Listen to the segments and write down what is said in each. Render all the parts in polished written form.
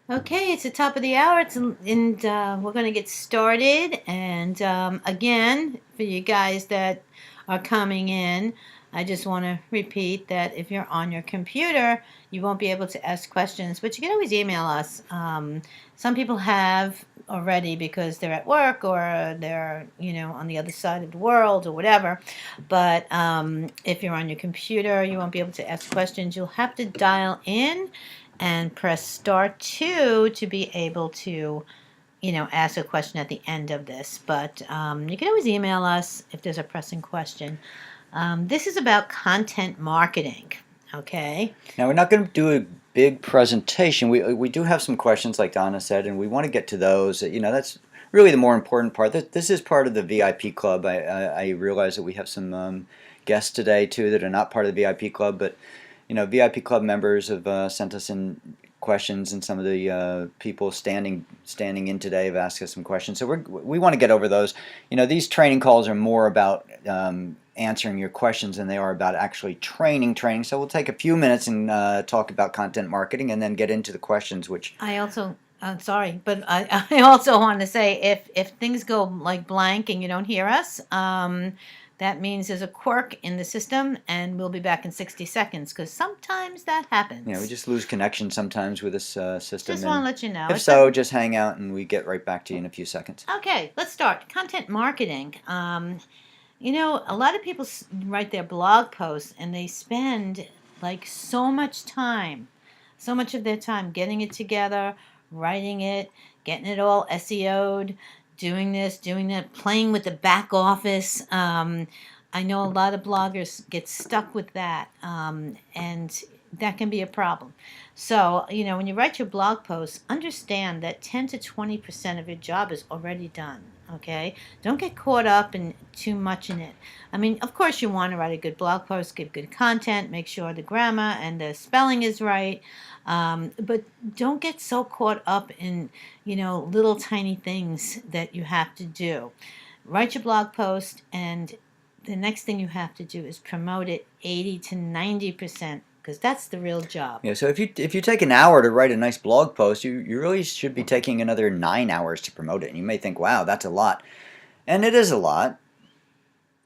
Okay, it's the top of the hour. And we're going to get started. And again, for you guys that are coming in, I just want to repeat that if you're on your computer, you won't be able to ask questions, but you can always email us. Some people have already because they're at work or they're, on the other side of the world or whatever. But if you're on your computer, you won't be able to ask questions. You'll have to dial in and press star two to be able to, ask a question at the end of this. But you can always email us if there's a pressing question. This is about content marketing. Okay. Now, we're not going to do a big presentation. We do have some questions, like Donna said, and we want to get to those. That's really the more important part. This is part of the VIP club. I realize that we have some guests today, too, that are not part of the VIP club, but VIP club members have sent us in questions, and some of the people standing in today have asked us some questions. So we want to get over those. These training calls are more about answering your questions than they are about actually training. So we'll take a few minutes and talk about content marketing, and then get into the questions. Which I also, sorry, but I also want to say if things go like blank and you don't hear us, that means there's a quirk in the system, and we'll be back in 60 seconds because sometimes that happens. we just lose connection sometimes with this system. Just want to let you know. If so, just hang out and we get right back to you in a few seconds. Okay, let's start. Content marketing. A lot of people write their blog posts and they spend like so much of their time getting it together, writing it, getting it all SEO'd, doing this, doing that, playing with the back office. I know a lot of bloggers get stuck with that, and that can be a problem. So, when you write your blog post, understand that 10 to 20% of your job is already done. Okay? Don't get caught up in too much in it. I mean, of course, you want to write a good blog post, give good content, make sure the grammar and the spelling is right. But don't get so caught up in, little tiny things that you have to do. Write your blog post, and the next thing you have to do is promote it 80 to 90%, because that's the real job. Yeah, so if you take an hour to write a nice blog post, you really should be taking another 9 hours to promote it. And you may think, wow, that's a lot. And it is a lot.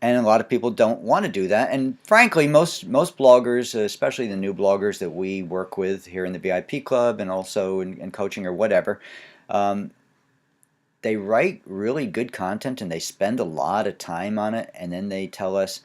And a lot of people don't want to do that. And frankly, most bloggers, especially the new bloggers that we work with here in the VIP club and also in coaching or whatever, they write really good content and they spend a lot of time on it, and then they tell us,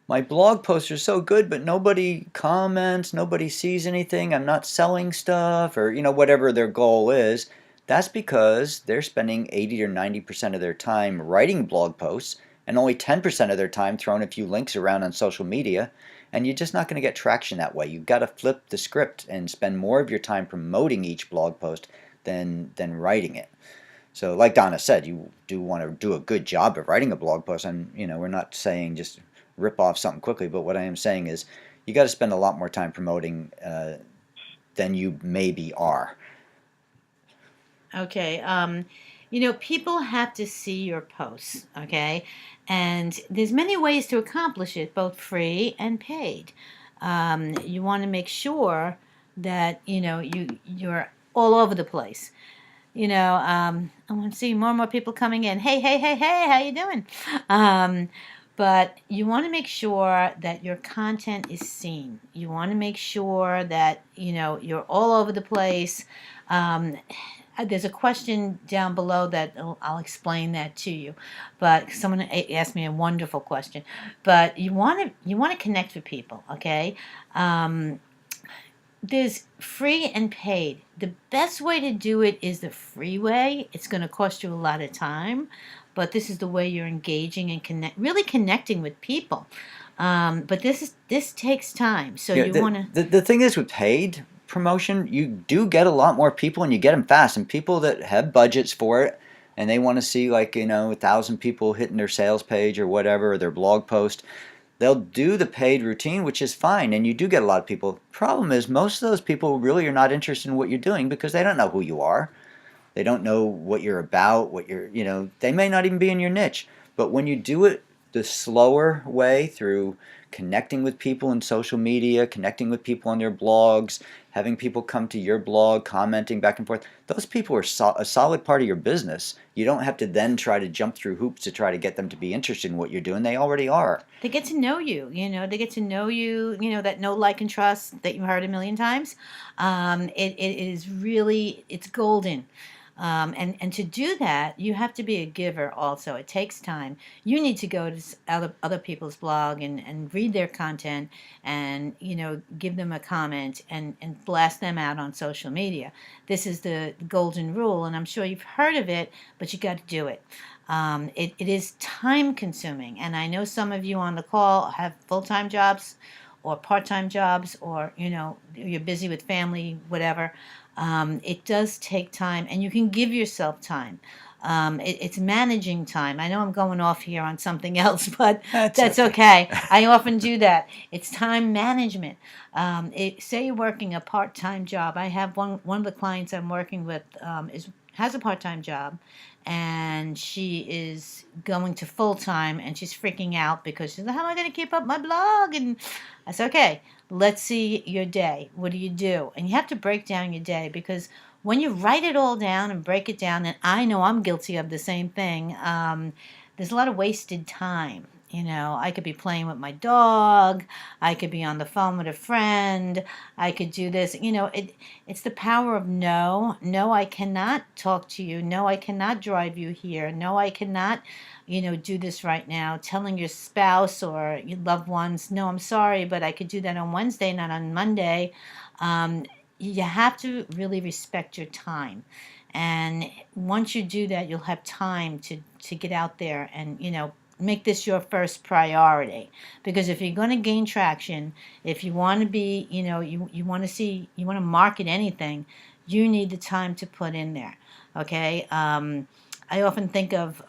my blog posts are so good, but nobody comments, nobody sees anything, I'm not selling stuff, or whatever their goal is. That's because they're spending 80 or 90% of their time writing blog posts and only 10% of their time throwing a few links around on social media, and you're just not going to get traction that way. You've got to flip the script and spend more of your time promoting each blog post than writing it. So like Donna said, you do want to do a good job of writing a blog post, and we're not saying just rip off something quickly, but what I am saying is you got to spend a lot more time promoting than you maybe are. Okay. People have to see your posts, okay? And there's many ways to accomplish it, both free and paid. You want to make sure that, you're all over the place. I want to see more and more people coming in. Hey, hey, hey, hey, how you doing? But you want to make sure that your content is seen. You want to make sure that, you're all over the place. There's a question down below that I'll explain that to you. But someone asked me a wonderful question. But you want to connect with people, okay? There's free and paid. The best way to do it is the free way. It's going to cost you a lot of time, but this is the way you're engaging and really connecting with people. But this takes time, so Yeah, you want to. the thing is, with paid promotion, you do get a lot more people, and you get them fast. And people that have budgets for it, and they want to see 1,000 people hitting their sales page or whatever, or their blog post, they'll do the paid routine, which is fine, and you do get a lot of people. Problem is, most of those people really are not interested in what you're doing because they don't know who you are. They don't know what you're about, they may not even be in your niche. But when you do it the slower way through connecting with people in social media, connecting with people on their blogs, having people come to your blog, commenting back and forth, those people are a solid part of your business. You don't have to then try to jump through hoops to try to get them to be interested in what you're doing. They already are. They get to know you, they get to know you, that know, like, and trust that you've heard a million times. It is really, it's golden. And to do that, you have to be a giver also. It takes time. You need to go to other people's blog and read their content and, give them a comment and blast them out on social media. This is the golden rule, and I'm sure you've heard of it, but you got to do it. It is time consuming, and I know some of you on the call have full-time jobs or part-time jobs, or you're busy with family, whatever. It does take time, and you can give yourself time. It's managing time. I know I'm going off here on something else, but that's okay. I often do that. It's time management. Say you're working a part-time job. I have one of the clients I'm working with has a part-time job, and she is going to full-time, and she's freaking out because she's like, how am I going to keep up my blog? And I said, okay, let's see your day. What do you do? And you have to break down your day, because when you write it all down and break it down, and I know I'm guilty of the same thing, there's a lot of wasted time. I could be playing with my dog. I could be on the phone with a friend. I could do this. It's the power of no. No, I cannot talk to you. No, I cannot drive you here. No, I cannot, do this right now. Telling your spouse or your loved ones, no, I'm sorry, but I could do that on Wednesday, not on Monday. You have to really respect your time. And once you do that, you'll have time to get out there and, make this your first priority. Because if you're going to gain traction, if you want to be, you want to market anything, you need the time to put in there. Okay. I often think of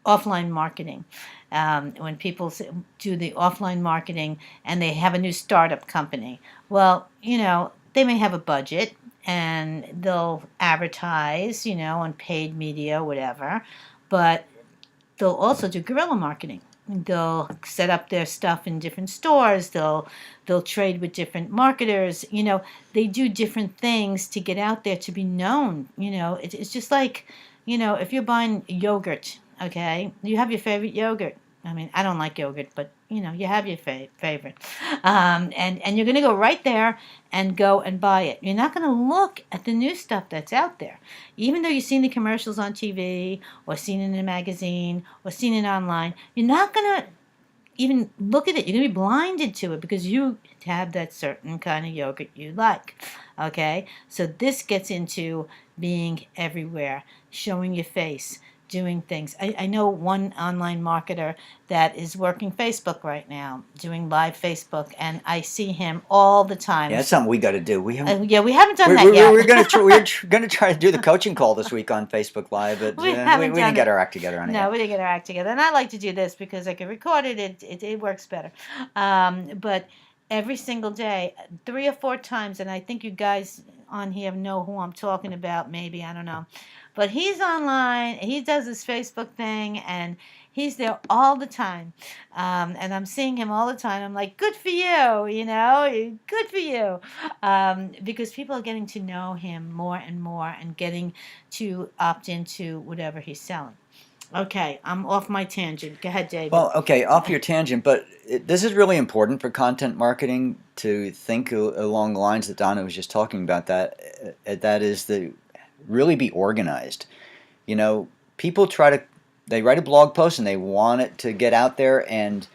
offline marketing. When people do the offline marketing and they have a new startup company, well, they may have a budget and they'll advertise, on paid media, whatever, but they'll also do guerrilla marketing. They'll set up their stuff in different stores. They'll trade with different marketers. They do different things to get out there to be known. It's just like, if you're buying yogurt, okay, you have your favorite yogurt. I mean, I don't like yogurt, but you have your favorite, and you're gonna go right there and go and buy it. You're not gonna look at the new stuff that's out there, even though you've seen the commercials on TV or seen it in a magazine or seen it online. You're not gonna even look at it. You're gonna be blinded to it because you have that certain kind of yogurt you like. Okay, so this gets into being everywhere, showing your face, doing things. I know one online marketer that is working Facebook right now, doing live Facebook, and I see him all the time. Yeah, that's something we got to do. We haven't. Yeah, we haven't done that yet. We're gonna try to do the coaching call this week on Facebook Live, but we didn't get our act together on it. No, we didn't get our act together, and I like to do this because I can record it. It works better. But every single day, 3 or 4 times, and I think you guys on here know who I'm talking about. Maybe, I don't know. But he's online, he does his Facebook thing, and he's there all the time. And I'm seeing him all the time. I'm like, good for you, good for you. Because people are getting to know him more and more and getting to opt into whatever he's selling. Okay, I'm off my tangent. Go ahead, David. Well, okay, off your tangent, but this is really important for content marketing to think along the lines that Donna was just talking about. That is the really be organized. People they write a blog post and they want it to get out there, and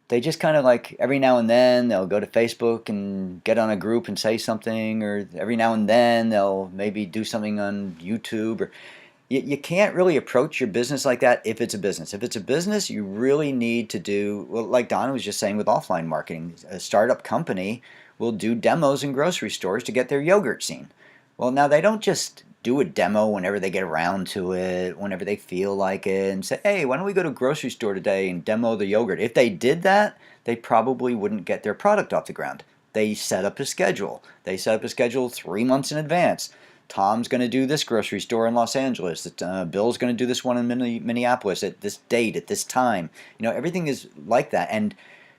they just kind of like every now and then they'll go to Facebook and get on a group and say something, or every now and then they'll maybe do something on YouTube. Or you can't really approach your business like that if it's a business. If it's a business, you really need to do, well, like Donna was just saying with offline marketing, a startup company will do demos in grocery stores to get their yogurt seen. Well, now they don't just do a demo whenever they get around to it, whenever they feel like it, and say, hey, why don't we go to a grocery store today and demo the yogurt? If they did that, they probably wouldn't get their product off the ground. They set up a schedule. They set up a schedule 3 months in advance. Tom's going to do this grocery store in Los Angeles. Bill's going to do this one in Minneapolis at this date, at this time. Everything is like that. And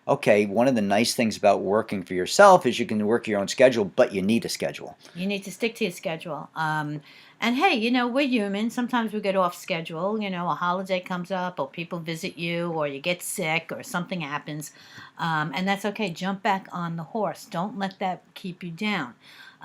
okay, one of the nice things about working for yourself is you can work your own schedule, but you need a schedule. You need to stick to your schedule. And hey, we're human. Sometimes we get off schedule. A holiday comes up, or people visit you, or you get sick, or something happens. And that's okay. Jump back on the horse. Don't let that keep you down.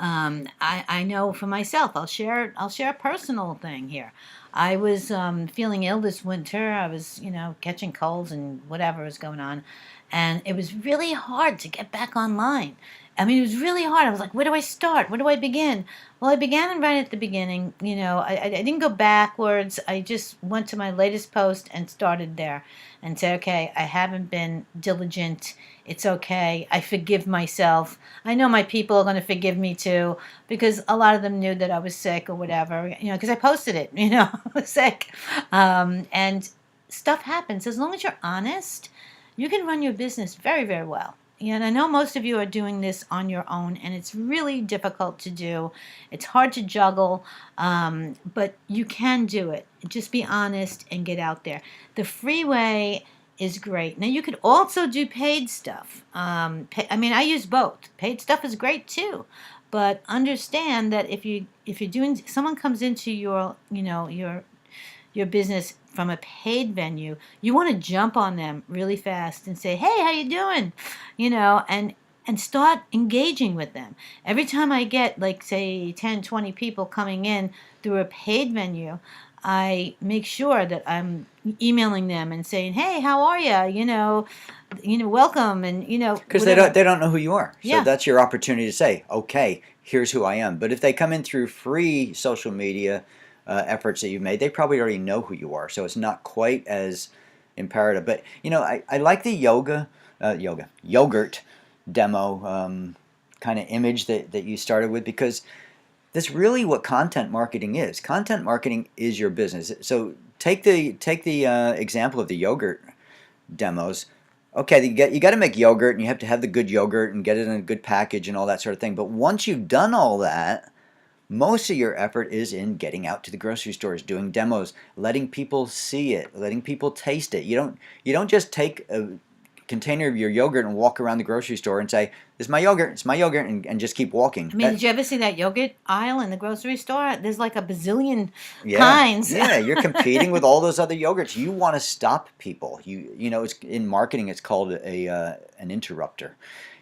I know for myself. I'll share a personal thing here. I was feeling ill this winter. I was, catching colds and whatever was going on. And it was really hard to get back online. I mean, it was really hard. I was like, where do I start? Where do I begin? Well, I began right at the beginning. I didn't go backwards. I just went to my latest post and started there and said, okay, I haven't been diligent. It's okay. I forgive myself. I know my people are going to forgive me too, because a lot of them knew that I was sick or whatever, because I posted it, I was sick. And stuff happens. As long as you're honest, you can run your business very, very well. And I know most of you are doing this on your own, and it's really difficult to do. It's hard to juggle, but you can do it. Just be honest and get out there. The free way is great. Now, you could also do paid stuff. I use both. Paid stuff is great too, but understand that if you're doing, someone comes into your business from a paid venue, you want to jump on them really fast and say, hey, how you doing? And start engaging with them. Every time I get, like, say, 10, 20 people coming in through a paid venue, I make sure that I'm emailing them and saying, hey, how are you? Welcome, and, Because whatever. they don't know who you are. So Yeah. that's your opportunity to say, okay, here's who I am. But if they come in through free social media efforts that you've made, they probably already know who you are. So it's not quite as imperative. But I like the yogurt demo kind of image that you started with, because that's really what content marketing is. Content marketing is your business. So take the example of the yogurt demos. Okay, you got to make yogurt, and you have to have the good yogurt and get it in a good package and all that sort of thing. But once you've done all that, most of your effort is in getting out to the grocery stores, doing demos, letting people see it, letting people taste it. You don't just take a container of your yogurt and walk around the grocery store and say, "This is my yogurt, it's my yogurt," and just keep walking. I mean, did you ever see that yogurt aisle in the grocery store? There's like a bazillion Yeah, kinds. yeah, you're competing with all those other yogurts. You want to stop people. It's in marketing. It's called an interrupter.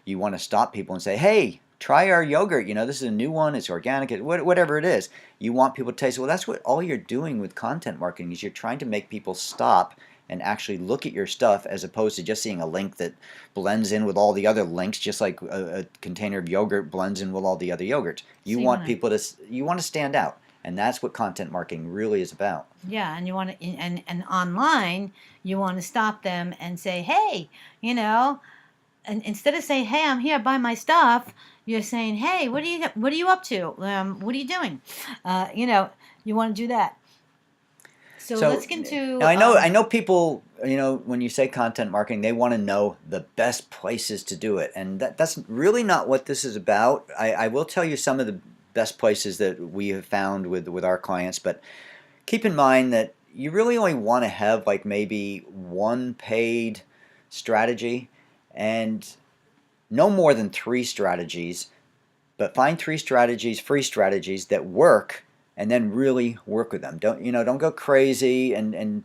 You want to stop people and say, "Hey, try our yogurt. This is a new one. It's organic. Whatever it is." You want people to taste it. Well, that's what all you're doing with content marketing is you're trying to make people stop and actually look at your stuff, as opposed to just seeing a link that blends in with all the other links, just like a container of yogurt blends in with all the other yogurts. You want people you want to stand out, and that's what content marketing really is about. Yeah, and you want to, and online, you want to stop them and say, hey, and instead of saying, hey, I'm here, buy my stuff, you're saying, hey, what are you up to? What are you doing? You want to do that. So let's get into. Now, I know people. When you say content marketing, they want to know the best places to do it, and that's really not what this is about. I will tell you some of the best places that we have found with our clients, but keep in mind that you really only want to have like maybe one paid strategy and no more than 3 strategies. But find 3 strategies, free strategies that work, and then really work with them. Don't go crazy and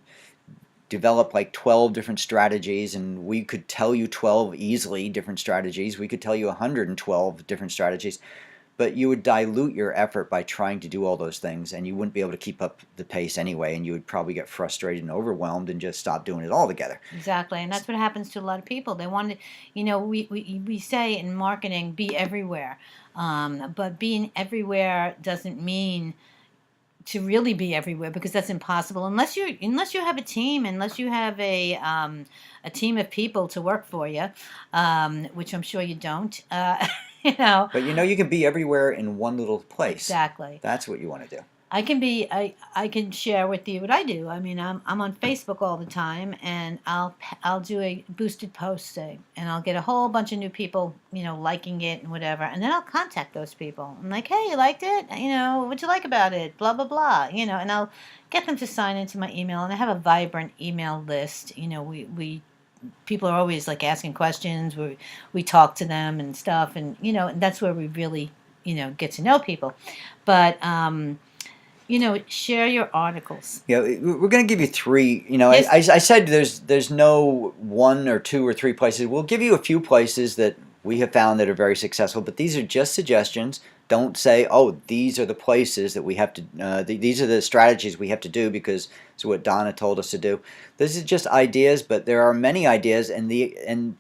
develop like 12 different strategies, and we could tell you 12 easily different strategies. We could tell you 112 different strategies, but you would dilute your effort by trying to do all those things, and you wouldn't be able to keep up the pace anyway, and you would probably get frustrated and overwhelmed and just stop doing it altogether. Exactly, and that's what happens to a lot of people. They want to, we say in marketing, be everywhere, but being everywhere doesn't mean to really be everywhere, because that's impossible unless you have a team, unless you have a team of people to work for you, which I'm sure you don't. But you can be everywhere in one little place. Exactly. That's what you want to do. I can share with you what I do. I mean, I'm on Facebook all the time, and I'll do a boosted posting, and I'll get a whole bunch of new people, liking it and whatever, and then I'll contact those people. I'm like, hey, you liked it? What'd you like about it? Blah blah blah. And I'll get them to sign into my email, and I have a vibrant email list. We people are always like asking questions. We talk to them and stuff, and that's where we really get to know people. But share your articles. Yeah, we're going to give you three. Yes. I said there's no one or two or three places. We'll give you a few places that we have found that are very successful, but these are just suggestions. Don't say, oh, these are the places that we have to. These are the strategies we have to do because it's what Donna told us to do. This is just ideas, but there are many ideas, and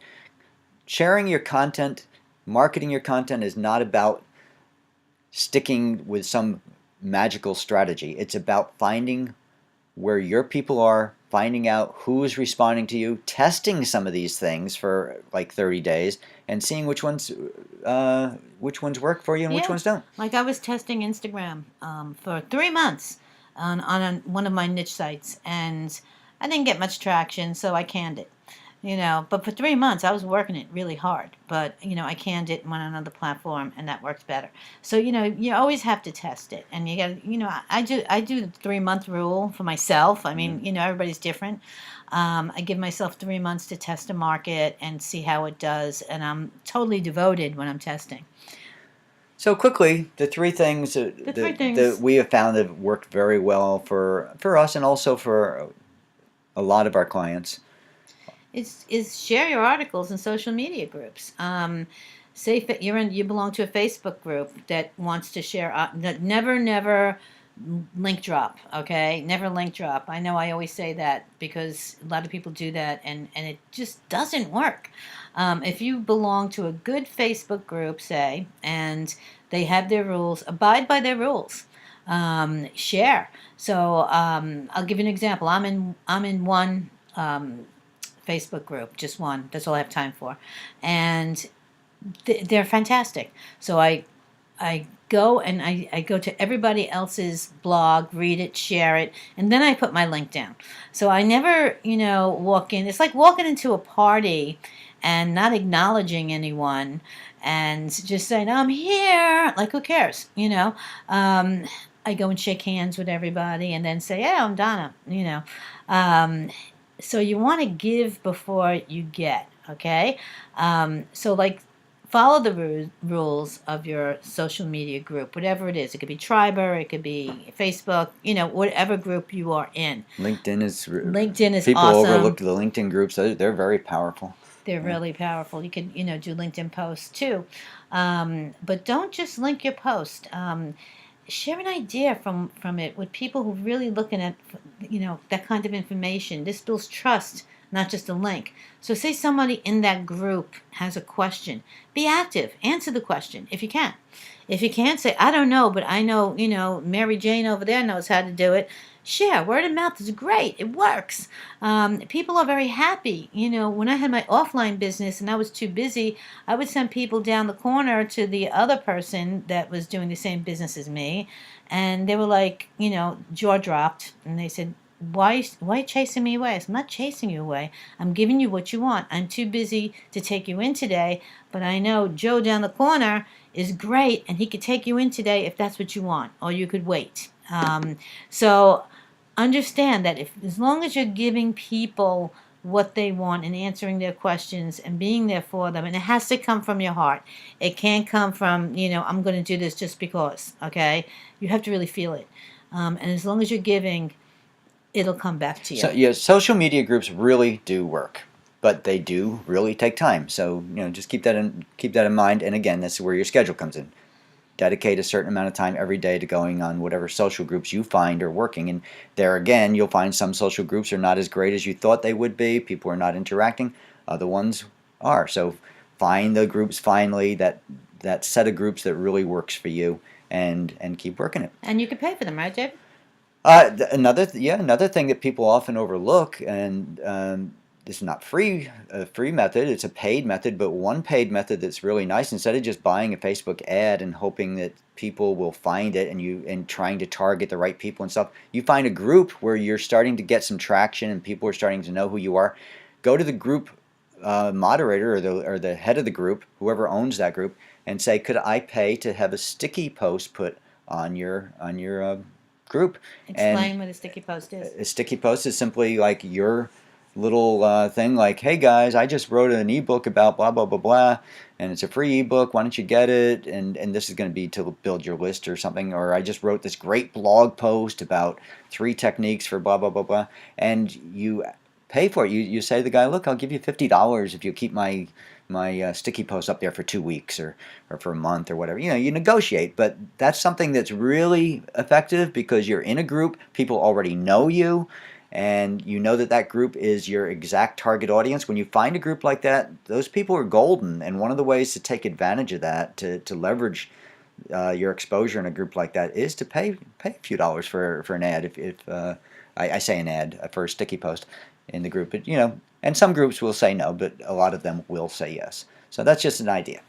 sharing your content, marketing your content is not about sticking with some magical strategy. It's about finding where your people are, finding out who is responding to you, testing some of these things for like 30 days, and seeing which ones work for you and which Yeah. ones don't. Like I was testing Instagram for 3 months on one of my niche sites, and I didn't get much traction, so I canned it. But for 3 months I was working it really hard. But I canned it and went on another platform, and that worked better. So you always have to test it, and you got to I do the 3 month rule for myself. I mean, everybody's different. I give myself 3 months to test a market and see how it does, and I'm totally devoted when I'm testing. So quickly, the three things The three that things we have found have worked very well for us and also for a lot of our clients. is share your articles in social media groups. Say that you belong to a Facebook group that wants to share. That never link drop. Okay, never link drop. I know I always say that because a lot of people do that, and it just doesn't work. If you belong to a good Facebook group, say, and they have their rules, abide by their rules. Share. So I'll give you an example. I'm in one. Facebook group, just one. That's all I have time for, and they're fantastic. So I go and I go to everybody else's blog, read it, share it, and then I put my link down. So I never, walk in. It's like walking into a party and not acknowledging anyone and just saying, I'm here. Like, who cares? I go and shake hands with everybody and then say, yeah, I'm Donna, Um, so you want to give before you get, okay? So like follow the rules of your social media group, whatever it is. It could be Triber, it could be Facebook, whatever group you are in. LinkedIn is People awesome. Overlook the LinkedIn groups. They're very powerful. They're really powerful. You can do LinkedIn posts too, but don't just link your post. Share an idea from it with people who are really looking at that kind of information. This builds trust, not just a link. So say somebody in that group has a question, be active, answer the question if you can. If you can't, say, I don't know, but I know Mary Jane over there knows how to do it. Share. Word of mouth is great. It works. People are very happy. When I had my offline business and I was too busy, I would send people down the corner to the other person that was doing the same business as me. And they were like, jaw dropped. And they said, why are you chasing me away? I said, I'm not chasing you away. I'm giving you what you want. I'm too busy to take you in today. But I know Joe down the corner is great, and he could take you in today if that's what you want. Or you could wait. So understand that as long as you're giving people what they want and answering their questions and being there for them, and it has to come from your heart. It can't come from, I'm going to do this just because, okay? You have to really feel it. And as long as you're giving, it'll come back to you. So yeah, social media groups really do work, but they do really take time. So just keep that in mind. And again, that's where your schedule comes in. Dedicate a certain amount of time every day to going on whatever social groups you find are working. And there again, you'll find some social groups are not as great as you thought they would be. People are not interacting. Other ones are. So find the groups finally, that set of groups that really works for you, and keep working it. And you can pay for them, right, Dave? Another thing that people often overlook, and this is not a free method, it's a paid method, but one paid method that's really nice, instead of just buying a Facebook ad and hoping that people will find it and trying to target the right people and stuff, you find a group where you're starting to get some traction and people are starting to know who you are. Go to the group moderator or the head of the group, whoever owns that group, and say, could I pay to have a sticky post put on your group? And Explain what a sticky post is. a sticky post is simply like your little thing, like, hey guys, I just wrote an ebook about blah blah blah blah, and it's a free ebook, why don't you get it, and this is going to be to build your list or something, or I just wrote this great blog post about 3 techniques for blah blah blah blah, and you pay for it. You say to the guy, look, I'll give you $50 if you keep my sticky post up there for 2 weeks or for a month or whatever. You negotiate, but that's something that's really effective because you're in a group, people already know you, and you know that that group is your exact target audience. When you find a group like that, those people are golden, and one of the ways to take advantage of that, to leverage your exposure in a group like that, is to pay a few dollars for an ad. If I say an ad for a sticky post in the group, but and some groups will say no, but a lot of them will say yes. So that's just an idea.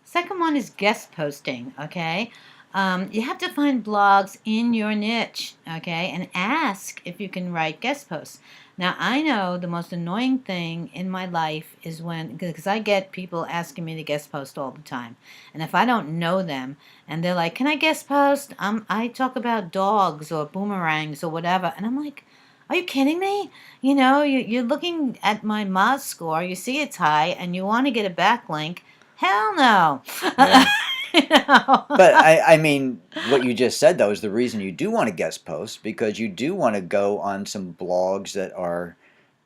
Second one is guest posting, okay? You have to find blogs in your niche, okay, and ask if you can write guest posts. Now, I know the most annoying thing in my life is because I get people asking me to guest post all the time. And if I don't know them and they're like, can I guest post? I talk about dogs or boomerangs or whatever. And I'm like, are you kidding me? You're looking at my Moz score, you see it's high, and you want to get a backlink. Hell no. Yeah. You know? But I mean, what you just said though is the reason you do want to guest post, because you do want to go on some blogs that are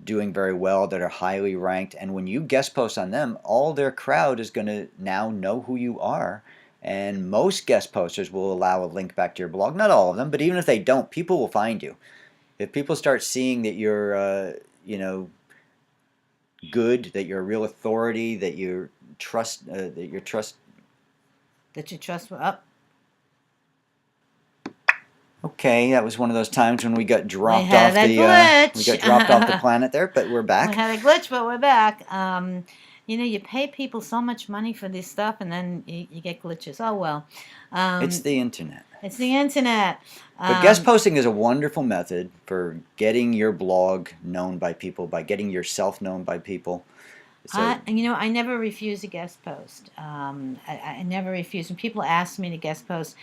doing very well, that are highly ranked, and when you guest post on them, all their crowd is going to now know who you are. And most guest posters will allow a link back to your blog. Not all of them, but even if they don't, people will find you. If people start seeing that you're, good, that you're a real authority, that you trust, That you trust up. Okay, that was one of those times when we got dropped had off a the glitch. we got dropped off the planet there, but we're We back. had a glitch, but we're back. You pay people so much money for this stuff, and then you get glitches. Oh well. It's the internet. It's the internet. But guest posting is a wonderful method for getting your blog known by people, by getting yourself known by people. So, I never refuse a guest post. I never refuse. When people ask me to guest post,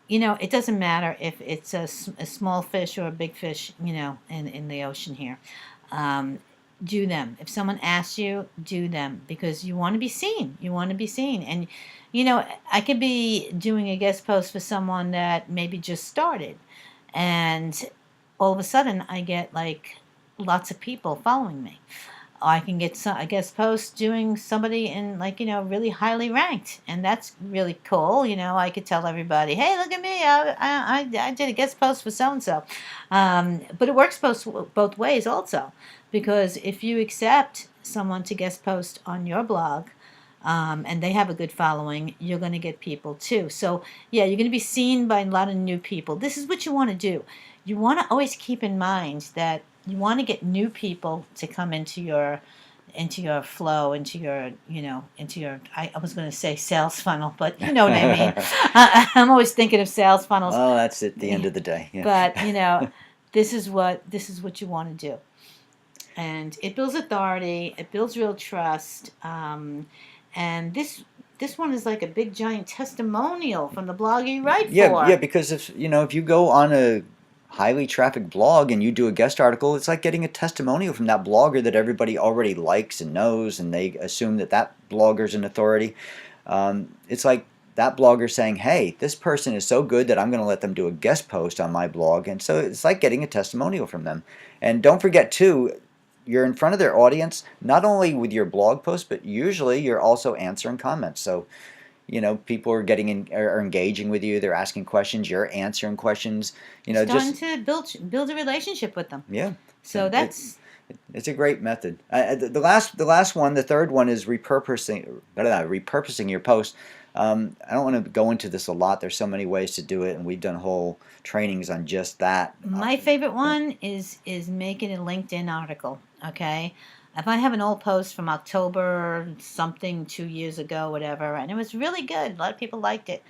it doesn't matter if it's a small fish or a big fish, in the ocean here. Do them. If someone asks you, do them, because you want to be seen. You want to be seen. And, I could be doing a guest post for someone that maybe just started. And all of a sudden, I get like lots of people following me. I can get a guest post doing somebody in really highly ranked, and that's really cool. I could tell everybody, hey, look at me, I did a guest post for so and so. But it works both ways also, because if you accept someone to guest post on your blog, and they have a good following, you're going to get people too. So yeah, you're going to be seen by a lot of new people. This is what you want to do. You want to always keep in mind that you want to get new people to come into your flow, into your I was going to say sales funnel, but you know what I mean. I'm always thinking of sales funnels. well, that's at the end of the day. Yeah. But this is what you want to do, and it builds authority. It builds real trust. And this one is like a big giant testimonial from the blog you write for. Yeah, because if you go on a highly trafficked blog and you do a guest article, it's like getting a testimonial from that blogger that everybody already likes and knows, and they assume that blogger's an authority. It's like that blogger saying, hey, this person is so good that I'm going to let them do a guest post on my blog. And so it's like getting a testimonial from them. And don't forget too, you're in front of their audience, not only with your blog post, but usually you're also answering comments. So people are are engaging with you. They're asking questions. You're answering questions. Starting to build a relationship with them. Yeah. So it's a great method. The last one, the third one, is repurposing your post. I don't want to go into this a lot. There's so many ways to do it, and we've done whole trainings on just that. My favorite one is making a LinkedIn article. Okay. if I have an old post from October something 2 years ago, whatever, and it was really good, a lot of people liked it,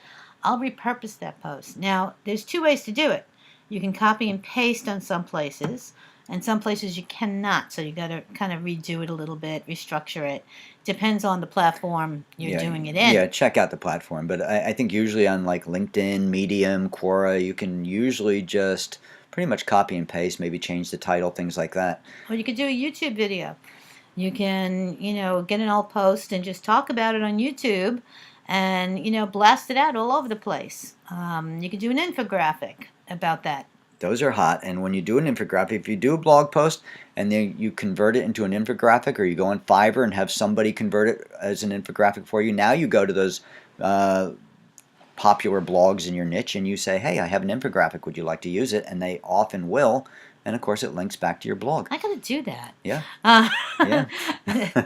I'll repurpose that post. Now, there's two ways to do it. You can copy and paste on some places, and some places you cannot. So you got to kind of redo it a little bit, restructure it. Depends on the platform you're Yeah, doing it yeah, in. check out the platform. But I think usually on like LinkedIn, Medium, Quora, you can usually just pretty much copy and paste, maybe change the title, things like that. Or you could do a YouTube video. You can, get an old post and just talk about it on YouTube and, blast it out all over the place. You could do an infographic about that. Those are hot. And when you do an infographic, if you do a blog post and then you convert it into an infographic, or you go on Fiverr and have somebody convert it as an infographic for you, now you go to those popular blogs in your niche and you say, hey, I have an infographic, would you like to use it? And they often will, and of course it links back to your blog. I gotta do that. Yeah. Yeah.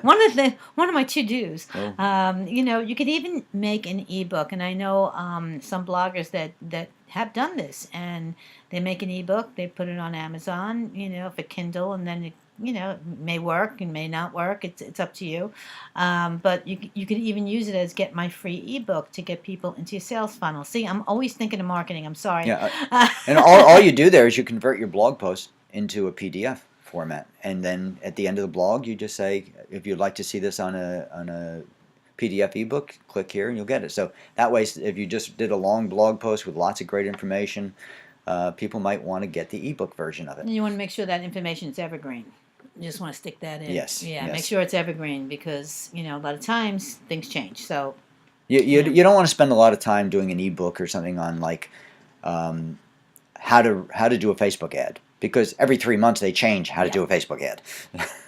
one of my to-dos. Oh. You could even make an ebook, and I know some bloggers that have done this, and they make an ebook, they put it on Amazon, for Kindle, and then it may work and may not work. It's up to you. But you could even use it as get my free ebook to get people into your sales funnel. See, I'm always thinking of marketing. I'm sorry. Yeah. And all you do there is you convert your blog post into a PDF format, and then at the end of the blog you just say, if you'd like to see this on a PDF ebook, click here and you'll get it. So that way, if you just did a long blog post with lots of great information, people might want to get the ebook version of it. And you want to make sure that information is evergreen. You just want to stick that in. Yes. Yeah, yes. Make sure it's evergreen, because a lot of times things change. So you don't want to spend a lot of time doing an ebook or something on like how to do a Facebook ad, because every 3 months they change how to do a Facebook ad.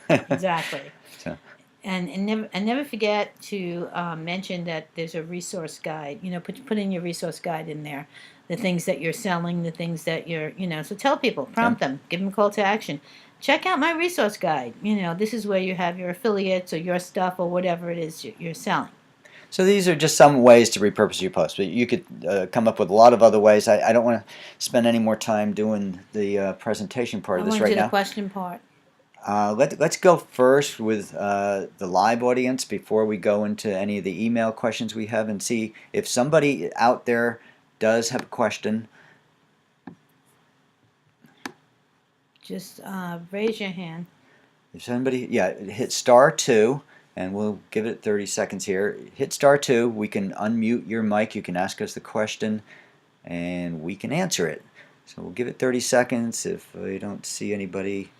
Exactly. So. And never forget to mention that there's a resource guide. Put in your resource guide in there, the things that you're selling, the things that you're So tell people, prompt them, give them a call to action. Check out my resource guide. This is where you have your affiliates or your stuff or whatever it is you're selling. So these are just some ways to repurpose your post, but you could come up with a lot of other ways. I don't want to spend any more time doing the presentation part of this right now. I want to do the question part. Let's go first with the live audience before we go into any of the email questions we have, and see if somebody out there does have a question. Just raise your hand. If somebody, hit *2, and we'll give it 30 seconds here. Hit *2. We can unmute your mic. You can ask us the question, and we can answer it. So we'll give it 30 seconds. If we don't see anybody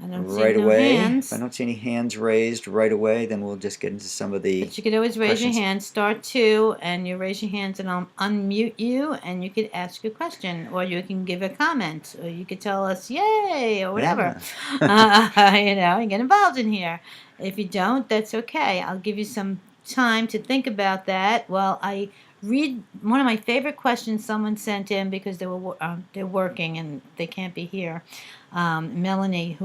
right away, if I don't see any hands raised right away, then we'll just get into some of the. But you could always raise questions. your hand, *2, and you raise your hands, and I'll unmute you, and you could ask a question, or you can give a comment, or you could tell us "yay" or whatever. Yeah. And get involved in here. If you don't, that's okay. I'll give you some time to think about that while I read one of my favorite questions someone sent in, because they're working and they can't be here. Melanie,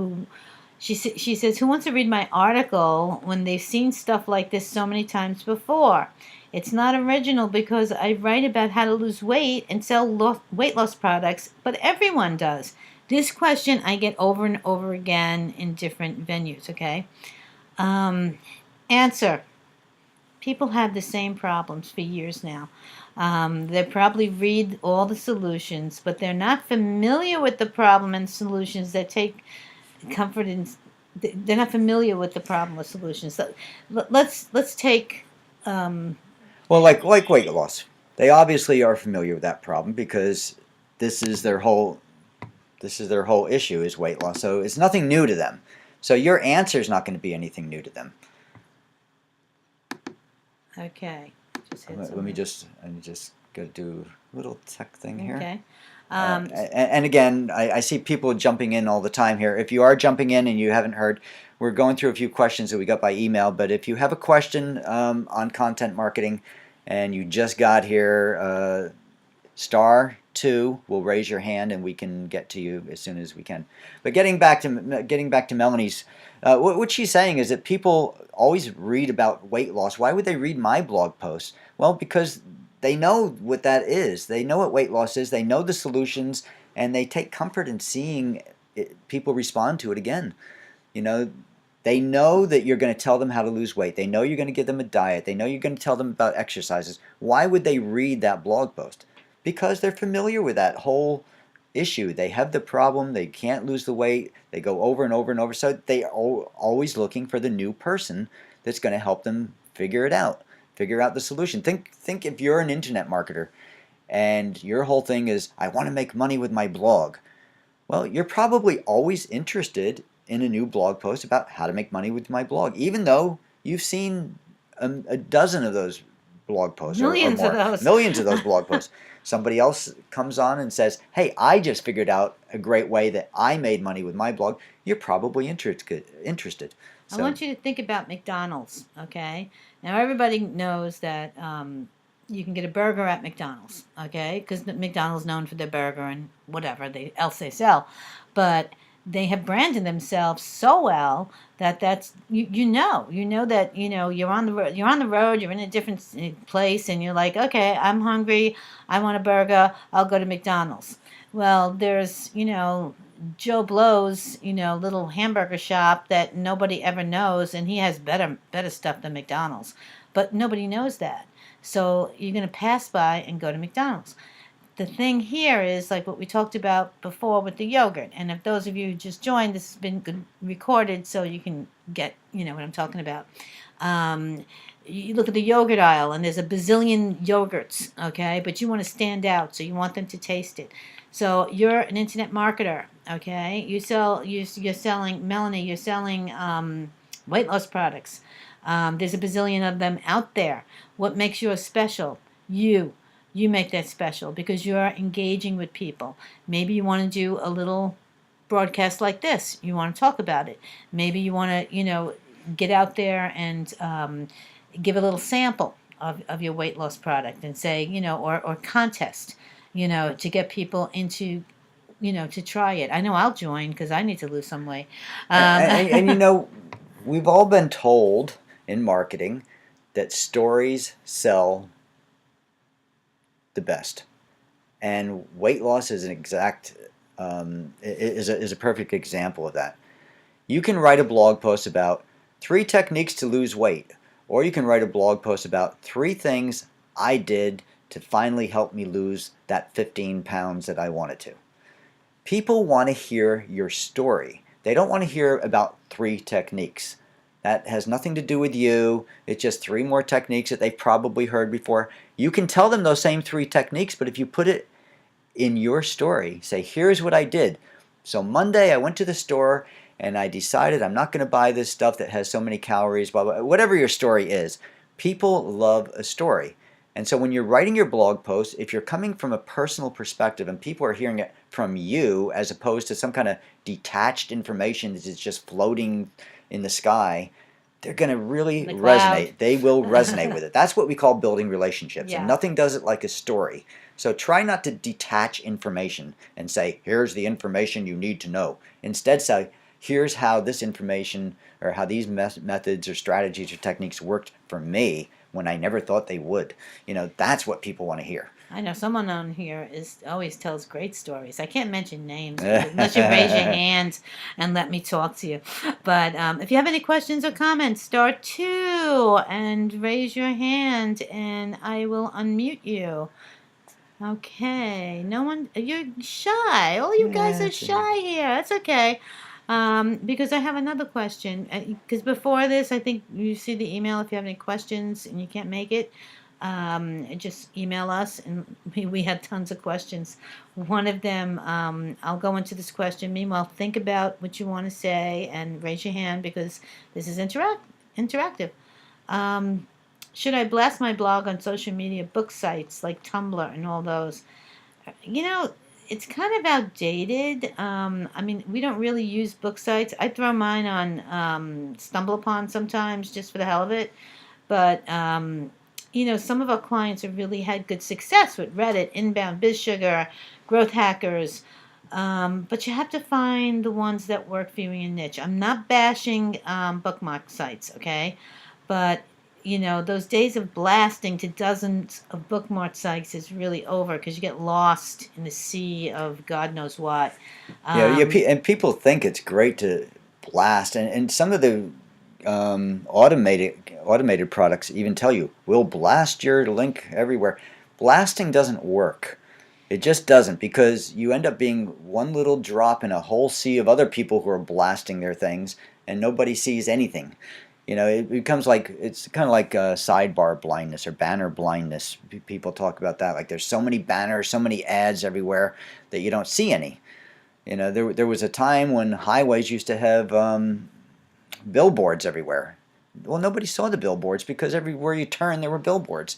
she says, who wants to read my article when they've seen stuff like this so many times before? It's not original because I write about how to lose weight and sell weight loss products, but everyone does. This question I get over and over again in different venues, okay? Answer. People have the same problems for years now. They probably read all the solutions, but they're not familiar with the problem and solutions that take comfort in. They're not familiar with the problem or solutions. So let's take. Well, like weight loss, they obviously are familiar with that problem, because this is their whole issue is weight loss. So it's nothing new to them. So your answer is not going to be anything new to them. Okay. Let me just go do a little tech thing here. Okay. And again, I see people jumping in all the time here. If you are jumping in and you haven't heard, we're going through a few questions that we got by email. But if you have a question on content marketing and you just got here, *2 will raise your hand and we can get to you as soon as we can. But getting back to Melanie's, what she's saying is that people always read about weight loss. Why would they read my blog posts? Well, because they know what that is. They know what weight loss is. They know the solutions, and they take comfort in seeing people respond to it again. They know that you're going to tell them how to lose weight. They know you're going to give them a diet. They know you're going to tell them about exercises. Why would they read that blog post? Because they're familiar with that whole issue. They have the problem. They can't lose the weight. They go over and over and over. So they are always looking for the new person that's going to help them figure it out, figure out the solution. Think if you're an internet marketer and your whole thing is, I want to make money with my blog. Well, you're probably always interested in a new blog post about how to make money with my blog, even though you've seen a dozen of those blog posts or Millions of more, those. millions of those blog posts. Somebody else comes on and says, hey, I just figured out a great way that I made money with my blog. You're probably interested. I want you to think about McDonald's, okay? Now, everybody knows that you can get a burger at McDonald's, okay? Because McDonald's is known for their burger and whatever else they sell. But they have branded themselves so well that that's you know that you're on the road, you're in a different place, and you're like, okay, I'm hungry, I want a burger, I'll go to McDonald's. Well, there's Joe Blow's little hamburger shop that nobody ever knows, and he has better stuff than McDonald's, but nobody knows that. So you're going to pass by and go to McDonald's. The thing here is like what we talked about before with the yogurt. And if those of you who just joined, this has been recorded so you can get, what I'm talking about. You look at the yogurt aisle and there's a bazillion yogurts, okay? But you want to stand out, so you want them to taste it. So you're an internet marketer, okay? You're selling, Melanie, you're selling weight loss products. There's a bazillion of them out there. What makes yours special? You make that special because you're engaging with people. Maybe you want to do a little broadcast like this. You want to talk about it. Maybe you want to, get out there and give a little sample of your weight loss product and say, or contest, to get people into, to try it. I know I'll join because I need to lose some weight. And we've all been told in marketing that stories sell the best, and weight loss is is a perfect example of that. You can write a blog post about 3 techniques to lose weight, or you can write a blog post about 3 things I did to finally help me lose that 15 pounds that I wanted to. People want to hear your story. They don't want to hear about 3 techniques. That has nothing to do with you. It's just 3 more techniques that they've probably heard before. You can tell them those same 3 techniques, but if you put it in your story, say, here's what I did. So Monday I went to the store and I decided I'm not going to buy this stuff that has so many calories, blah, blah, whatever your story is. People love a story. And so when you're writing your blog post, if you're coming from a personal perspective and people are hearing it from you as opposed to some kind of detached information that is just floating in the sky, they're going to really resonate. They will resonate with it. That's what we call building relationships. Yeah. And nothing does it like a story. So try not to detach information and say, here's the information you need to know. Instead say, here's how this information or how these methods or strategies or techniques worked for me when I never thought they would. That's what people want to hear. I know someone on here always tells great stories. I can't mention names unless you raise your hand and let me talk to you. But if you have any questions or comments, star 2 and raise your hand and I will unmute you. Okay. No one, you're shy. All you guys are shy here. That's okay. Because I have another question. Because before this, I think you see the email if you have any questions and you can't make it. Just email us, and we had tons of questions. One of them, I'll go into this question. Meanwhile, think about what you want to say and raise your hand because this is interactive. Should I blast my blog on social media book sites like Tumblr and all those? It's kind of outdated. We don't really use book sites. I throw mine on StumbleUpon sometimes just for the hell of it. But some of our clients have really had good success with Reddit, Inbound, BizSugar, Growth Hackers. But you have to find the ones that work for you in your niche. I'm not bashing bookmark sites, okay? But, those days of blasting to dozens of bookmark sites is really over because you get lost in the sea of God knows what. And people think it's great to blast, and some of the automated products even tell you we'll blast your link everywhere. Blasting doesn't work. It just doesn't, because you end up being one little drop in a whole sea of other people who are blasting their things, and nobody sees anything. It becomes like, it's kind of like sidebar blindness or banner blindness. People talk about that. Like, there's so many banners, so many ads everywhere that you don't see any. There was a time when highways used to have billboards everywhere. Well, nobody saw the billboards because everywhere you turn there were billboards.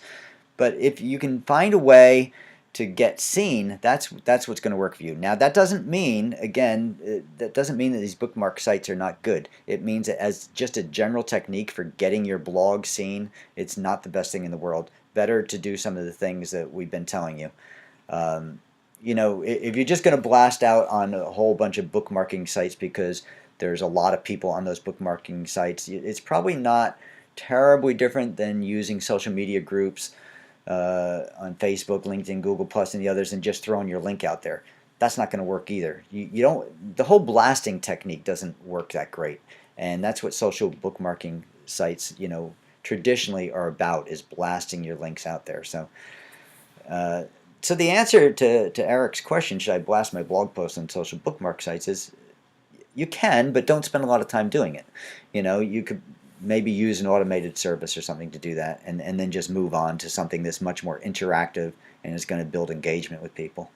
But if you can find a way to get seen, that's what's going to work for you. Now, that doesn't mean, again, that doesn't mean that these bookmark sites are not good. It means that as just a general technique for getting your blog seen, it's not the best thing in the world. Better to do some of the things that we've been telling you. If you're just going to blast out on a whole bunch of bookmarking sites because there's a lot of people on those bookmarking sites, it's probably not terribly different than using social media groups on Facebook, LinkedIn, Google Plus, and the others, and just throwing your link out there. That's not going to work either. You don't. The whole blasting technique doesn't work that great, and that's what social bookmarking sites, traditionally are about, is blasting your links out there. So the answer to Eric's question, should I blast my blog posts on social bookmark sites, is you can, but don't spend a lot of time doing it. You could maybe use an automated service or something to do that, and then just move on to something that's much more interactive and is going to build engagement with people.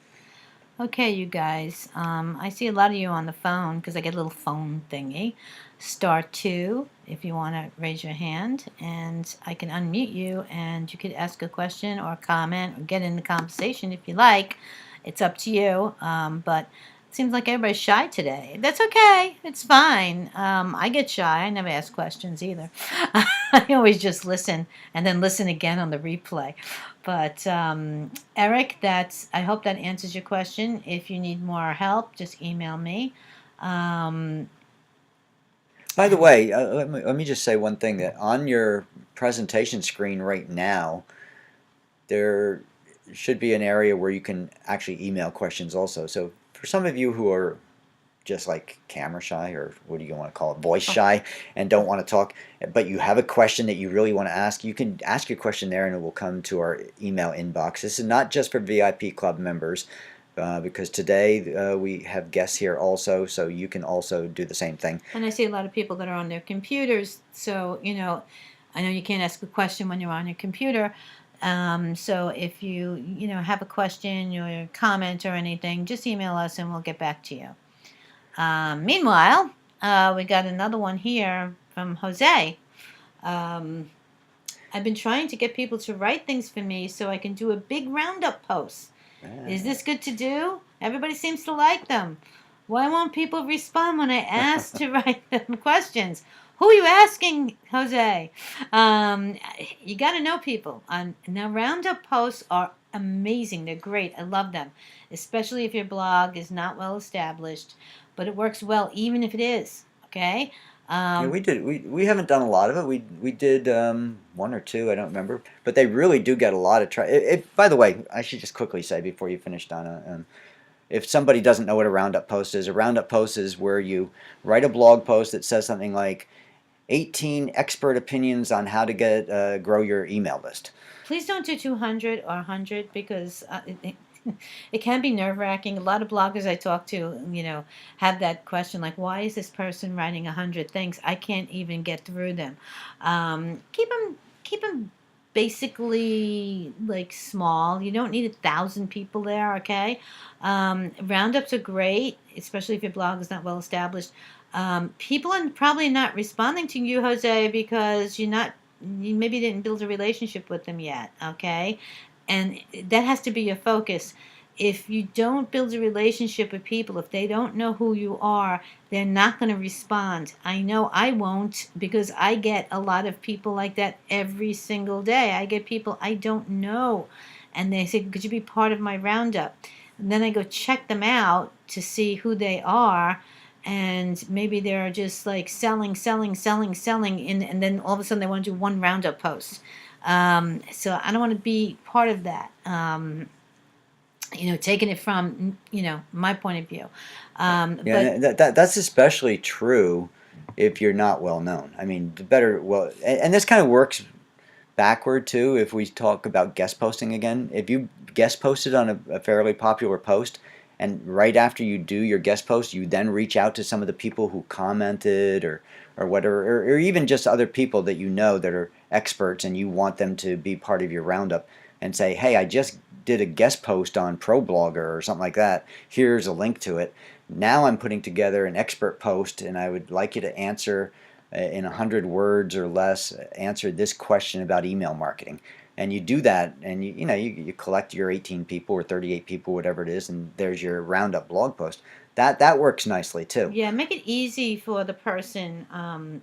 Okay, you guys. I see a lot of you on the phone because I get a little phone thingy. *2 if you want to raise your hand, and I can unmute you, and you could ask a question or comment or get in the conversation if you like. It's up to you. But it seems like everybody's shy today. That's okay. It's fine. I get shy. I never ask questions either. I always just listen and then listen again on the replay. But Eric, I hope that answers your question. If you need more help, just email me. By the way, let me just say one thing, that on your presentation screen right now, there should be an area where you can actually email questions also. So for some of you who are just like camera shy, or what do you want to call it, voice shy, and don't want to talk, but you have a question that you really want to ask, you can ask your question there and it will come to our email inbox. This is not just for VIP club members, because today we have guests here also, so you can also do the same thing. And I see a lot of people that are on their computers, so I know you can't ask a question when you're on your computer. So if you have a question or a comment or anything, just email us and we'll get back to you. Meanwhile, we got another one here from Jose. I've been trying to get people to write things for me so I can do a big roundup post. Is this good to do? Everybody seems to like them. Why won't people respond when I ask to write them questions? Who are you asking, Jose? You got to know people. Now, roundup posts are amazing. They're great. I love them, especially if your blog is not well established. But it works well even if it is. Okay. Yeah, we haven't done a lot of it. We did one or two, I don't remember, but they really do get a lot of by the way, I should just quickly say before you finish, Donna, if somebody doesn't know what a roundup post is, a roundup post is where you write a blog post that says something like 18 expert opinions on how to grow your email list. Please don't do 200 or 100 because it can be nerve-wracking. A lot of bloggers I talk to, have that question like, why is this person writing 100 things? I can't even get through them. Keep them basically like small. You don't need 1,000 people there, okay? Roundups are great, especially if your blog is not well established. People are probably not responding to you, Jose, because you maybe didn't build a relationship with them yet, okay? And that has to be your focus. If you don't build a relationship with people, if they don't know who you are, they're not going to respond. I know I won't, because I get a lot of people like that every single day. I get people I don't know, and they say, could you be part of my roundup? And then I go check them out to see who they are, and maybe they're just like selling, and then all of a sudden they want to do one roundup post. So I don't want to be part of that. Taking it from my point of view. Yeah, that's especially true if you're not well known. I mean, the better, well, and this kind of works backward too. If we talk about guest posting again, if you guest posted on a fairly popular post, and right after you do your guest post, you then reach out to some of the people who commented or whatever, or even just other people that you know that are experts, and you want them to be part of your roundup, and say, hey, I just did a guest post on ProBlogger or something like that. Here's a link to it. Now I'm putting together an expert post, and I would like you to answer in 100 words or less, answer this question about email marketing. And you do that, and you collect your 18 people or 38 people, whatever it is, and there's your roundup blog post. That works nicely too. Yeah, make it easy for the person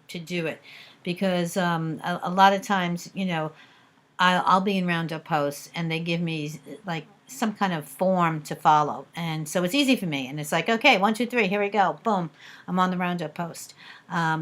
to do it, because a lot of times, I'll be in roundup posts and they give me like some kind of form to follow. And so it's easy for me. And it's like, okay, 1, 2, 3, here we go. Boom, I'm on the roundup post.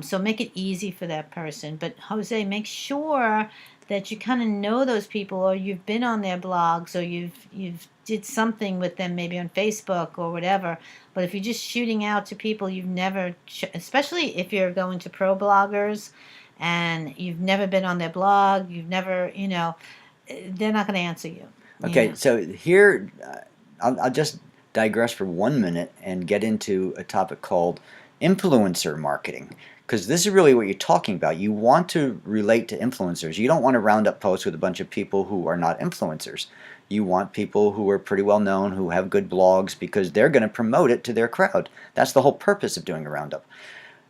So make it easy for that person. But Jose, make sure that you kind of know those people, or you've been on their blogs, or you've did something with them, maybe on Facebook or whatever. But if you're just shooting out to people you've never, especially if you're going to pro bloggers and you've never been on their blog, you've never, they're not going to answer you. Okay, so here I'll just digress for 1 minute and get into a topic called influencer marketing, because this is really what you're talking about. You want to relate to influencers. You don't want to round up posts with a bunch of people who are not influencers. You want people who are pretty well known, who have good blogs, because they're going to promote it to their crowd. That's the whole purpose of doing a roundup.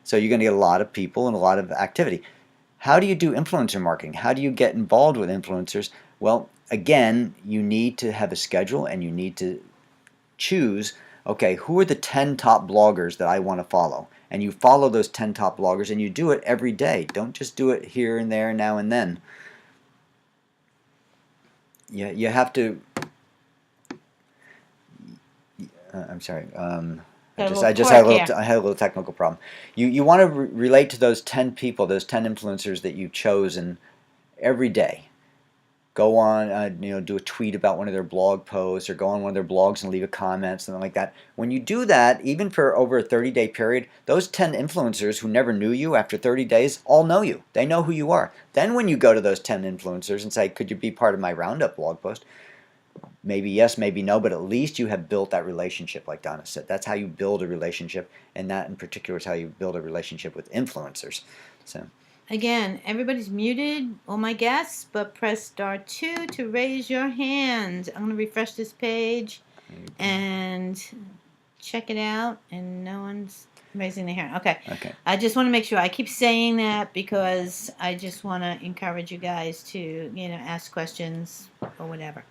So you're going to get a lot of people and a lot of activity. How do you do influencer marketing? How do you get involved with influencers? Well, again, you need to have a schedule, and you need to choose, okay, who are the 10 top bloggers that I want to follow? And you follow those 10 top bloggers, and you do it every day. Don't just do it here and there, now and then. You have to. I'm sorry. I just had a little technical problem. You want to relate to those 10 people, those 10 influencers that you've chosen every day. Go on, do a tweet about one of their blog posts, or go on one of their blogs and leave a comment, something like that. When you do that, even for over a 30-day period, those 10 influencers who never knew you after 30 days all know you. They know who you are. Then when you go to those 10 influencers and say, could you be part of my roundup blog post? Maybe yes, maybe no, but at least you have built that relationship, like Donna said. That's how you build a relationship, and that in particular is how you build a relationship with influencers. So. Again, everybody's muted, all my guests, but press *2 to raise your hand. I'm going to refresh this page and check it out, and no one's raising their hand. Okay. I just want to make sure. I keep saying that because I just want to encourage you guys to, ask questions or whatever.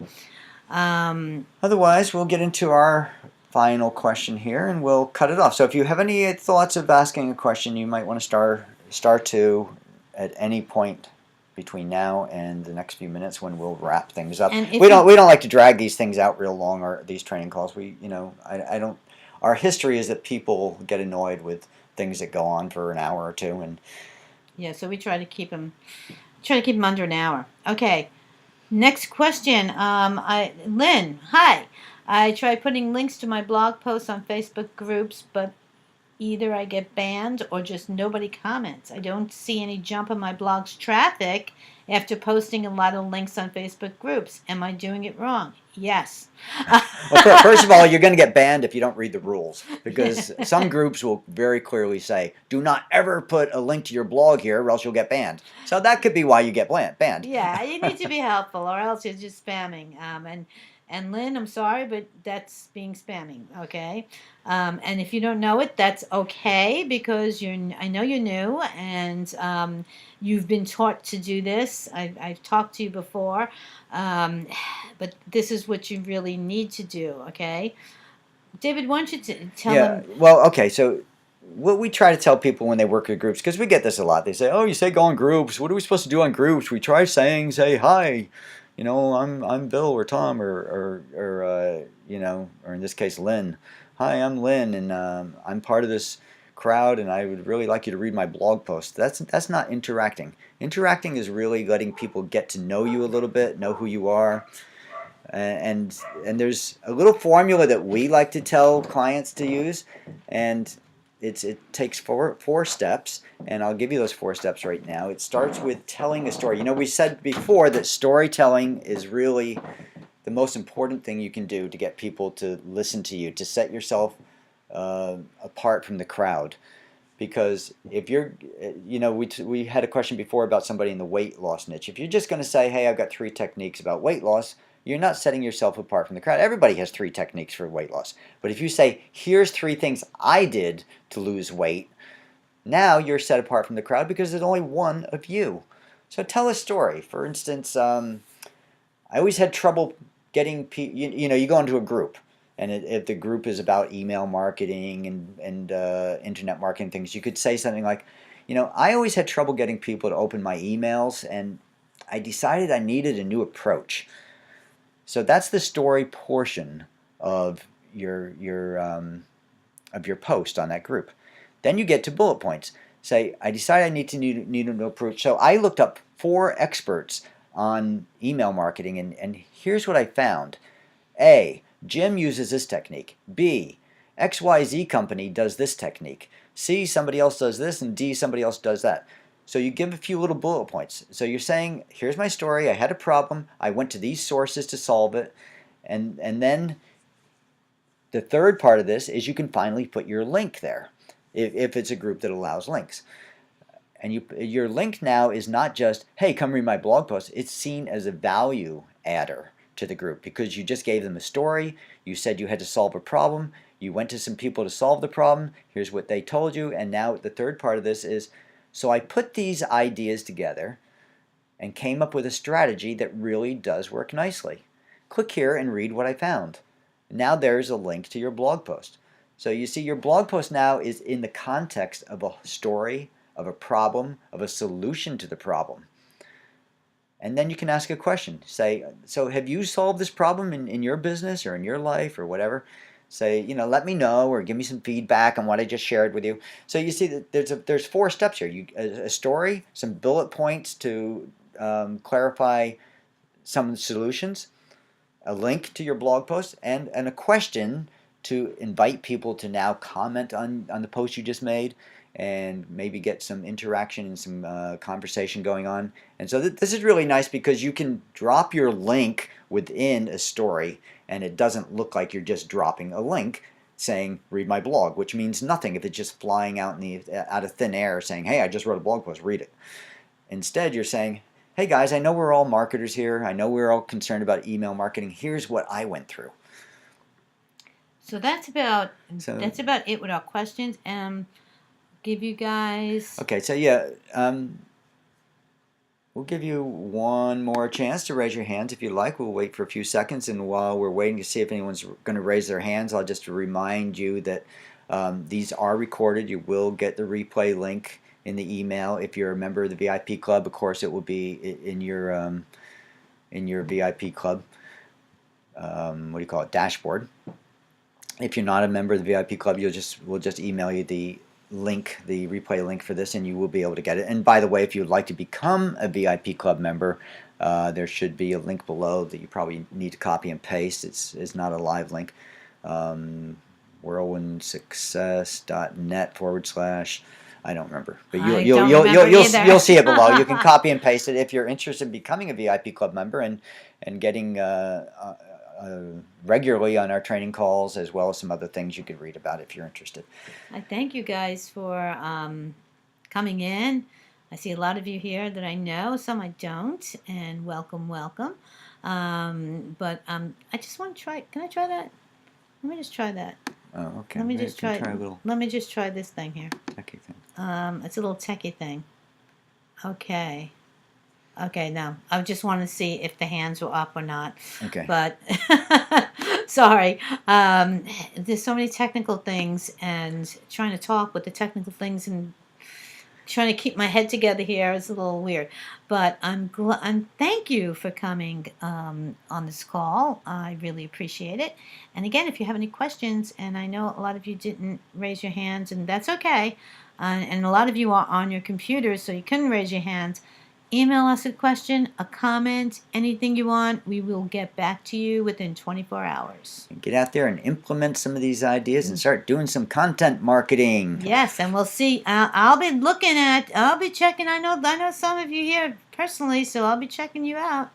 Otherwise, we'll get into our final question here, and we'll cut it off. So if you have any thoughts of asking a question, you might want to star 2 at any point between now and the next few minutes when we'll wrap things up. We don't like to drag these things out real long, or these training calls. I don't. Our history is that people get annoyed with things that go on for an hour or two, and yeah, so we try to keep them under an hour. Okay. Next question. Lynn, hi. I try putting links to my blog posts on Facebook groups, but either I get banned or just nobody comments. I don't see any jump in my blog's traffic after posting a lot of links on Facebook groups. Am I doing it wrong? Yes. Well, first of all, you're going to get banned if you don't read the rules, because some groups will very clearly say, do not ever put a link to your blog here or else you'll get banned. So that could be why you get banned. Yeah, you need to be helpful, or else you're just spamming. And Lynn, I'm sorry, but that's being spamming, okay? And if you don't know it, that's okay, because I know you're new, and you've been taught to do this. I've talked to you before, but this is what you really need to do, okay? David, why don't you tell them? Well, okay, so what we try to tell people when they work with groups, because we get this a lot. They say, oh, you say go on groups. What are we supposed to do on groups? We try saying, say, hi. I'm Bill or Tom or in this case Lynn. Hi, I'm Lynn, and I'm part of this crowd, and I would really like you to read my blog post. That's not interacting. Interacting is really letting people get to know you a little bit, know who you are, and there's a little formula that we like to tell clients to use, and it takes four steps, and I'll give you those 4 steps right now. It starts with telling a story. We said before that storytelling is really the most important thing you can do to get people to listen to you, to set yourself apart from the crowd. Because if you're, we had a question before about somebody in the weight loss niche. If you're just going to say, hey, I've got 3 techniques about weight loss, you're not setting yourself apart from the crowd. Everybody has 3 techniques for weight loss. But if you say, here's 3 things I did to lose weight, now you're set apart from the crowd because there's only one of you. So tell a story. For instance, I always had trouble getting people. You go into a group, and if the group is about email marketing and internet marketing things, you could say something like, I always had trouble getting people to open my emails, and I decided I needed a new approach. So that's the story portion of your post on that group. Then you get to bullet points. Say, I decided I need a new approach. So I looked up 4 experts on email marketing, and here's what I found. A, Jim uses this technique. B, XYZ company does this technique. C, somebody else does this, and D, somebody else does that. So you give a few little bullet points. So you're saying, here's my story. I had a problem. I went to these sources to solve it. And then the third part of this is you can finally put your link there if it's a group that allows links. And your link now is not just, hey, come read my blog post. It's seen as a value adder to the group because you just gave them a story. You said you had to solve a problem. You went to some people to solve the problem. Here's what they told you. And now the third part of this is, so I put these ideas together and came up with a strategy that really does work nicely. Click here and read what I found. Now there's a link to your blog post. So you see your blog post now is in the context of a story, of a problem, of a solution to the problem. And then you can ask a question. Say, so have you solved this problem in your business or in your life or whatever? Say, let me know or give me some feedback on what I just shared with you. So you see that there's 4 steps here. A story, some bullet points to clarify some of the solutions, a link to your blog post, and a question to invite people to now comment on the post you just made and maybe get some interaction and some conversation going on. And so this is really nice because you can drop your link within a story and it doesn't look like you're just dropping a link saying read my blog, which means nothing if it's just flying out out of thin air saying, hey, I just wrote a blog post, read it. Instead, you're saying, hey guys, I know we're all marketers here. I know we're all concerned about email marketing. Here's what I went through. So that's about it with our questions. Give you guys. Okay, so yeah, we'll give you one more chance to raise your hands if you like. We'll wait for a few seconds, and while we're waiting to see if anyone's going to raise their hands, I'll just remind you that these are recorded. You will get the replay link in the email. If you're a member of the VIP club, of course, it will be in your VIP club. What do you call it? Dashboard. If you're not a member of the VIP club, we'll just email you the link, the replay link for this, and you will be able to get it. And by the way, if you'd like to become a VIP club member, there should be a link below that you probably need to copy and paste. It's not a live link. whirlwindsuccess.net/ I don't remember, but you'll see it below. You can copy and paste it if you're interested in becoming a VIP club member and getting regularly on our training calls, as well as some other things you could read about if you're interested. I thank you guys for coming in. I see a lot of you here that I know, some I don't, and welcome. But I just want to try. Can I try that? Let me just try that. Oh, okay. Let me just try this thing here. Techie thing. It's a little techie thing. Okay. Okay, now I just want to see if the hands were up or not. Okay. But sorry, there's so many technical things, and trying to talk with the technical things and trying to keep my head together here is a little weird. But thank you for coming on this call. I really appreciate it. And again, if you have any questions, and I know a lot of you didn't raise your hands, and that's okay. And a lot of you are on your computers, so you couldn't raise your hands. email us a question, a comment, anything you want. We will get back to you within 24 hours. Get out there and implement some of these ideas and start doing some content marketing. Yes, and we'll see. I'll be checking. I know some of you here personally, so I'll be checking you out.